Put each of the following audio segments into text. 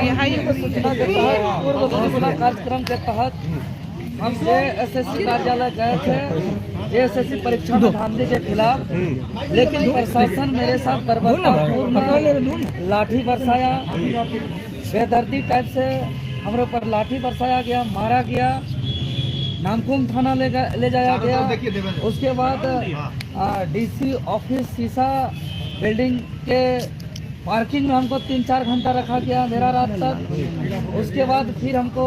सूचना के तहत पूर्व सूचना कार्यक्रम के तहत हम एसएससी कार्यालय गए थे एसएससी परीक्षा में धांधली के खिलाफ, लेकिन प्रशासन मेरे साथ बर्बरतापूर्ण लाठी बरसाया, बेदर्दी टाइप से हमारे ऊपर लाठी बरसाया गया, मारा गया, नामकुम थाना ले जाया गया। उसके बाद डीसी ऑफिस शीशा बिल्डिंग के पार्किंग में हमको 3-4 घंटा रखा गया अंधेरा रात तक। उसके बाद फिर हमको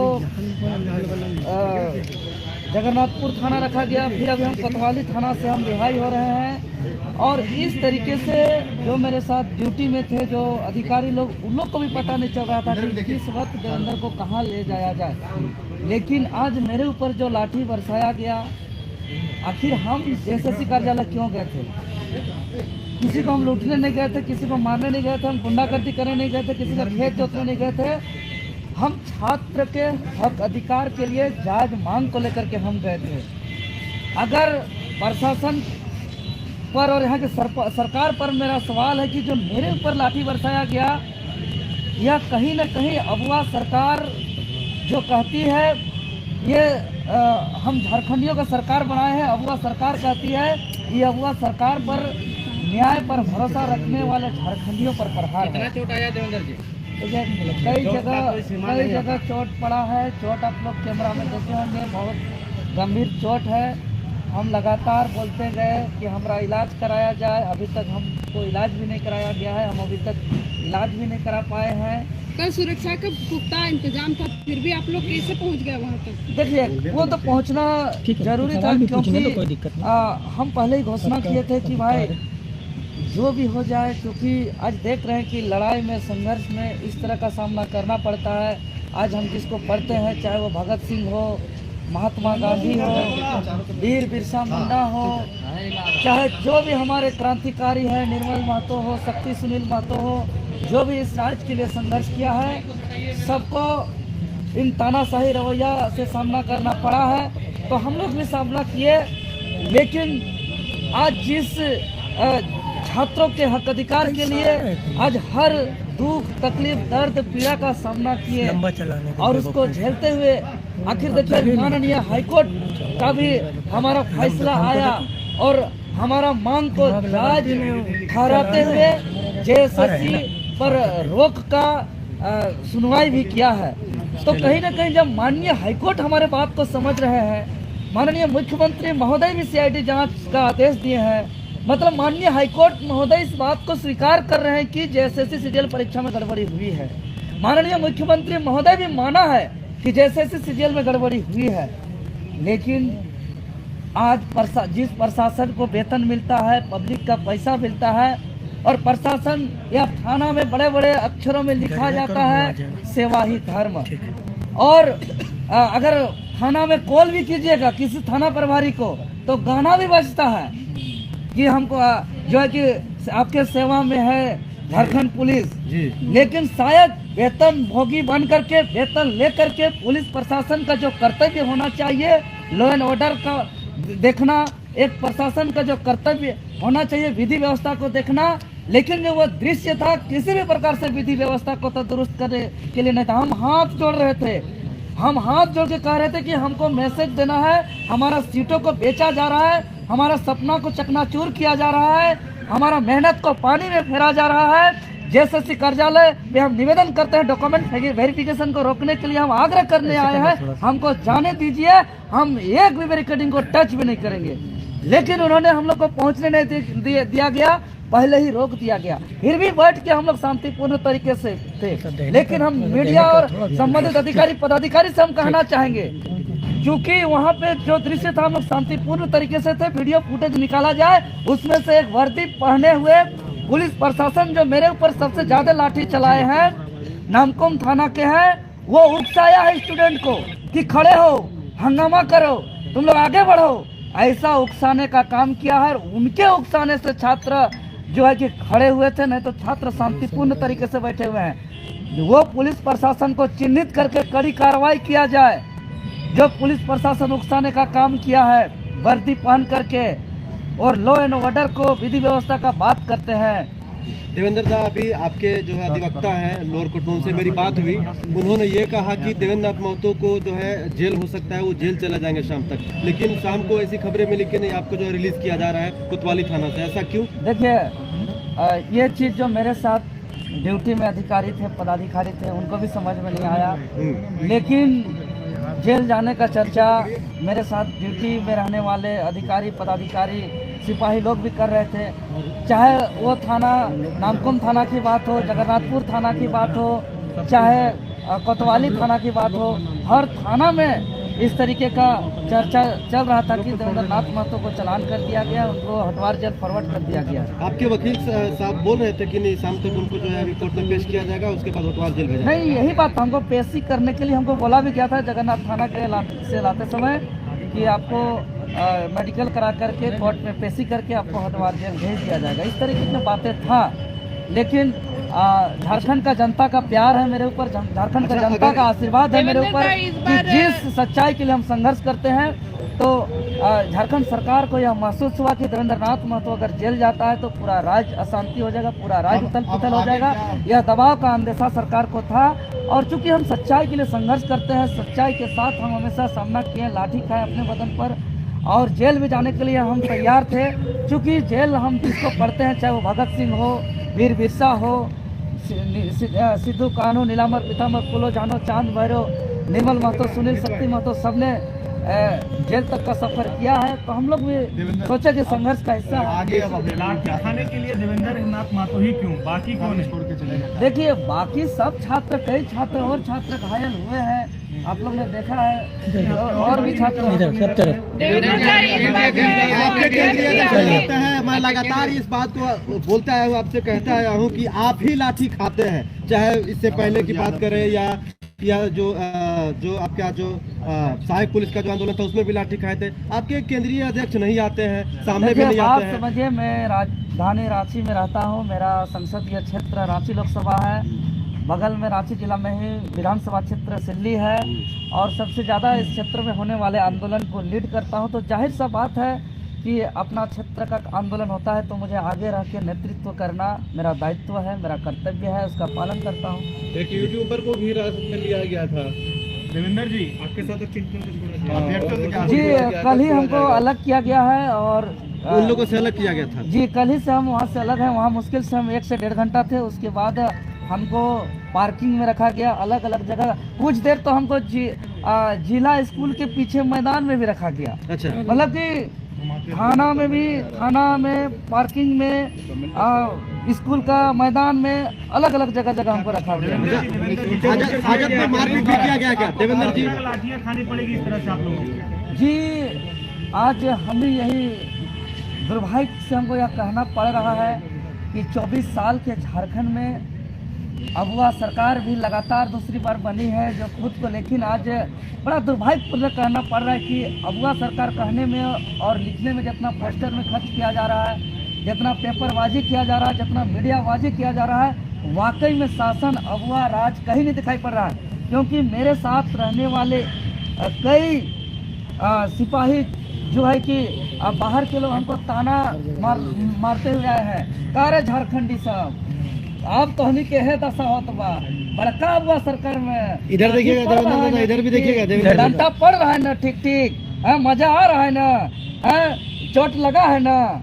जगन्नाथपुर थाना रखा गया, फिर अभी हम कोतवाली थाना से हम रिहाई हो रहे हैं। और इस तरीके से जो मेरे साथ ड्यूटी में थे जो अधिकारी लोग, उन लोग को भी पता नहीं चल रहा था कि किस वक्त देवेंद्र को कहाँ ले जाया जाए। लेकिन आज मेरे ऊपर जो लाठी बरसाया गया, आखिर हम एसएससी कार्यालय क्यों गए थे? किसी को हम लूटने नहीं गए थे, किसी को मारने नहीं गए थे, हम गुंडागर्दी करने नहीं गए थे, किसी का खेत जोतने नहीं गए थे। हम छात्र के हक अधिकार के लिए जायज मांग को लेकर के हम गए थे। अगर प्रशासन पर और यहाँ के सरकार पर मेरा सवाल है कि जो मेरे ऊपर लाठी बरसाया गया, यह कहीं न कहीं अगुआ सरकार जो कहती है ये हम झारखंडियों का सरकार बनाए हैं, अगुआ सरकार कहती है, ये अगुआ सरकार पर न्याय पर भरोसा रखने वाले झारखंडियों पर प्रहार है। कितना चोट आया देवेंद्र जी? कई जगह चोट पड़ा है। चोट आप लोग कैमरा में देखे होंगे, बहुत गंभीर चोट है। हम लगातार बोलते गए कि हमारा इलाज कराया जाए, अभी तक हमको इलाज भी नहीं कराया गया है, हम अभी तक इलाज भी नहीं करा पाए हैं। कल सुरक्षा का पुख्ता इंतजाम था, फिर भी आप लोग कैसे पहुंच गए वहाँ तक? देखिए, वो तो पहुंचना जरूरी था, क्योंकि हम पहले ही घोषणा किए थे कि भाई जो भी हो जाए, क्योंकि आज देख रहे हैं कि लड़ाई में, संघर्ष में इस तरह का सामना करना पड़ता है। आज हम जिसको पढ़ते हैं, चाहे वो भगत सिंह हो, महात्मा गांधी हो, वीर बिरसा मुंडा हो, चाहे जो भी हमारे क्रांतिकारी है, निर्मल महतो हो, शक्ति सुनील महतो हो, जो भी इस राज्य के लिए संघर्ष किया है, सबको इन तानाशाही रवैया से सामना करना पड़ा है। तो हम लोग भी सामना किए, लेकिन आज जिस छात्रों के हक अधिकार के लिए आज हर दुख, तकलीफ, दर्द, पीड़ा का सामना किए और उसको झेलते हुए आखिर देखिए माननीय हाईकोर्ट का भी हमारा फैसला आया और हमारा मांग को जायज ठहराते हुए जेएसएससी पर रोक का सुनवाई भी किया है। तो कहीं ना कहीं जब माननीय हाईकोर्ट हमारे बात को समझ रहे हैं, माननीय मुख्यमंत्री महोदय भी सीआईडी जांच का आदेश दिए हैं, मतलब माननीय हाईकोर्ट महोदय इस बात को स्वीकार कर रहे हैं कि जेएसएससी सीजीएल परीक्षा में गड़बड़ी हुई है। माननीय मुख्यमंत्री महोदय भी माना है कि जेएसएससी सीजीएल में गड़बड़ी हुई है। लेकिन आज जिस प्रशासन को वेतन मिलता है, पब्लिक का पैसा मिलता है, और प्रशासन या थाना में बड़े बड़े अक्षरों में लिखा जाता है सेवा ही धर्म, और अगर थाना में कॉल भी कीजिएगा किसी थाना प्रभारी को तो गाना भी बजता है कि हमको जो है कि आपके सेवा में है झारखंड पुलिस जी। लेकिन शायद वेतन भोगी बन करके, वेतन लेकर के पुलिस प्रशासन का जो कर्तव्य होना चाहिए, लॉ एंड ऑर्डर का देखना, एक प्रशासन का जो कर्तव्य होना चाहिए, विधि व्यवस्था को देखना, लेकिन जो वो दृश्य था किसी भी प्रकार से विधि व्यवस्था को तो दुरुस्त करने के लिए नहीं था। हम हाथ जोड़ रहे थे, हम हाथ जोड़ के कह रहे थे कि हमको मैसेज देना है, हमारा सीटों को बेचा जा रहा है, हमारा सपना को चकनाचूर किया जा रहा है, हमारा मेहनत को पानी में फेरा जा रहा है। जेएसएससी कार्यालय में हम निवेदन करते हैं, डॉक्यूमेंट वेरिफिकेशन को रोकने के लिए हम आग्रह करने आए हैं, हमको जाने दीजिए, हम एक भी बैरिकेडिंग को टच भी नहीं करेंगे। लेकिन उन्होंने हम लोग को पहुंचने नहीं दिया गया, पहले ही रोक दिया गया। फिर भी बैठ के हम लोग शांतिपूर्ण तरीके से थे। लेकिन हम मीडिया और संबंधित अधिकारी पदाधिकारी से हम कहना चाहेंगे, क्योंकि वहाँ पे जो दृश्य था हम लोग शांतिपूर्ण तरीके से थे, वीडियो फुटेज निकाला जाए, उसमें से एक वर्दी पहने हुए पुलिस प्रशासन जो मेरे ऊपर सबसे ज्यादा लाठी चलाए हैं, नामकुम थाना के हैं, वो उकसाया है स्टूडेंट को कि खड़े हो, हंगामा करो, तुम लोग आगे बढ़ो, ऐसा उकसाने का काम किया है। उनके उकसाने से छात्र जो है कि खड़े हुए थे, नहीं तो छात्र शांतिपूर्ण तरीके से बैठे हुए हैं। वो पुलिस प्रशासन को चिन्हित करके कड़ी कार्रवाई किया जाए। जो पुलिस प्रशासन उकसाने का काम किया है वर्दी पहन करके और लॉ एंड ऑर्डर को, विधि व्यवस्था का बात करते हैं, देवेंद्र दा, अभी आपके जो है अधिवक्ता हैं लोअर कोर्ट से मेरी बात हुई, उन्होंने ये कहा कि देवेंद्र नाथ महतो को जो है जेल हो सकता है, वो जेल चला जाएंगे शाम तक, लेकिन शाम को ऐसी खबरें मिली कि नहीं आपको जो है रिलीज किया जा रहा है कोतवाली थाना से, ऐसा क्यों? देखिए ये चीज़ जो मेरे साथ ड्यूटी में अधिकारी थे, पदाधिकारी थे, उनको भी समझ में नहीं आया, लेकिन जेल जाने का चर्चा मेरे साथ ड्यूटी में रहने वाले अधिकारी, पदाधिकारी, सिपाही लोग भी कर रहे थे। चाहे वो थाना नामकुम थाना की बात हो, जगन्नाथपुर थाना की बात हो, चाहे कोतवाली थाना की बात हो, हर थाना में इस तरीके का चर्चा चल रहा था कि देवेंद्र नाथ महतो को चालान कर दिया गया, उनको हटवार जेल फॉरवर्ड कर दिया गया। आपके वकील साहब बोल रहे थे कि नहीं शाम तक उनको जो है अभी कोर्ट में पेश किया जाएगा, उसके बाद हटवार जेल भेजा नहीं, यही बात हमको पेशी करने के लिए हमको बोला भी गया था जगन्नाथ थाना के से लाते समय कि आपको मेडिकल करा करके कोर्ट में पेशी करके आपको हटवार जेल भेज दिया जाएगा, इस तरीके की बातें था। लेकिन झारखंड का जनता का प्यार है मेरे ऊपर, झारखंड का जनता का आशीर्वाद है मेरे ऊपर कि जिस सच्चाई के लिए हम संघर्ष करते हैं, तो झारखंड सरकार को यह महसूस हुआ कि देवेंद्र नाथ महतो अगर जेल जाता है तो पूरा राज्य अशांति हो जाएगा, पूरा राज्य उथल पुथल हो जाएगा। यह दबाव का अंदेशा सरकार को था, और चूंकि हम सच्चाई के लिए संघर्ष करते हैं, सच्चाई के साथ हम हमेशा सामना किए, लाठी खाए अपने बदन पर, और जेल में जाने के लिए हम तैयार थे। चूँकि जेल हम जिसको पढ़ते हैं, चाहे वो भगत सिंह हो, वीर बिरसा हो, सिद्धू कान्हू, नीलांबर पीताम्बर, फूलो जानो, चांद भैरव, निर्मल महतो, सुनील शक्ति महतो, सबने जेल तक का सफर किया है, तो हम लोग भी सोचे कि संघर्ष का हिस्सा आगे खाने के लिए देवेंद्र नाथ महतो ही क्यों, बाकी कौन छोड़ के चले गए? देखिए बाकी सब छात्र, कई छात्र और छात्र घायल हुए हैं, आप लोग ने देखा है, और भी छात्र हैं। मैं लगातार इस बात को बोलता आया हूँ, आपसे कहता आया हूँ कि आप ही लाठी खाते हैं, चाहे इससे पहले की बात करें या जो आपका जो सहायक पुलिस का जो आंदोलन था उसमें भी लाठी खाए थे। आपके केंद्रीय अध्यक्ष नहीं आते हैं, सामने भी नहीं आते हैं। समझिए, मैं राजधानी रांची में रहता हूँ, मेरा संसदीय क्षेत्र रांची लोकसभा है, बगल में रांची जिला में ही विधानसभा क्षेत्र सिल्ली है, और सबसे ज़्यादा इस क्षेत्र में होने वाले आंदोलन को लीड करता हूं, तो जाहिर सा बात है कि अपना क्षेत्र का आंदोलन होता है तो मुझे आगे रह के नेतृत्व करना मेरा दायित्व है, मेरा कर्तव्य है, उसका पालन करता हूं। एक यूट्यूबर को भी हिरासत में लिया गया था। देवेंद्र जी आपके साथ जी, कल ही हमको अलग किया गया है, और उन लोगों से अलग किया गया था जी, कल ही से हम वहाँ से अलग हैं। वहाँ मुश्किल से हम 1 से 1.5 घंटा थे, उसके बाद हमको पार्किंग में रखा गया, अलग अलग जगह। कुछ देर तो हमको जिला स्कूल के पीछे मैदान में भी रखा गया। अच्छा, मतलब कि थाना में पार्किंग में, स्कूल का मैदान में, अलग अलग जगह हमको रखा गया। हाजत में मारपीट भी किया गया क्या देवेंद्र जी? लाठियां खानी पड़ेगी इस तरह से आप लोगों को? जी, आज हम भी यही दुर्भाग्य से हमको यह कहना पड़ रहा है कि 24 साल के झारखंड में अगुआ सरकार भी लगातार दूसरी बार बनी है जो खुद को, लेकिन आज बड़ा दुर्भाग्यपूर्ण कहना पड़ रहा है कि अगुआ सरकार कहने में और लिखने में जितना पोस्टर में खर्च किया जा रहा है, जितना पेपरबाजी किया जा रहा है, जितना मीडियाबाजी किया जा रहा है, वाकई में शासन अगुआ राज कहीं नहीं दिखाई पड़ रहा है। क्योंकि मेरे साथ रहने वाले कई सिपाही जो है कि बाहर के लोग हमको ताना मारते हुए आए हैं, कारे झारखंडी साहब आप तो हमी के है दशा होत बा, बड़का हुआ सरकार में इधर देखिएगा, इधर भी देखिएगा, डंडा पड़ रहा है ना, ठीक मजा आ रहा है ना, चोट लगा है ना,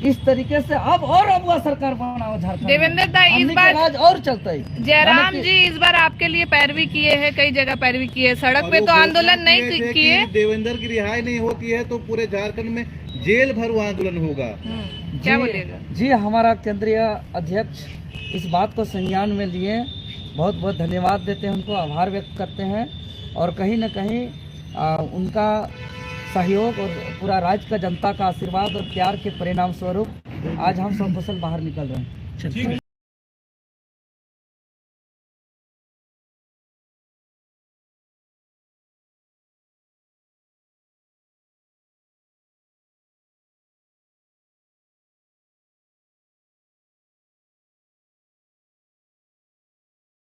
इस तरीके से अब और अगुआ सरकार बना हो झारखंड। देवेंद्र दा, इस बार आज और चलता है। जयराम जी इस बार आपके लिए पैरवी किए हैं, कई जगह पैरवी किए, सड़क पे तो आंदोलन नहीं किए। देवेंद्र की रिहाई नहीं होती है तो पूरे झारखंड में जेल भर वो आंदोलन होगा, क्या बोलेगा? जी, हमारा केंद्रीय अध्यक्ष इस बात को संज्ञान में लिए, बहुत बहुत धन्यवाद देते हैं, उनको आभार व्यक्त करते हैं, और कहीं न कहीं उनका सहयोग और पूरा राज्य का जनता का आशीर्वाद और प्यार के परिणाम स्वरूप आज हम सब कुशल बाहर निकल रहे हैं।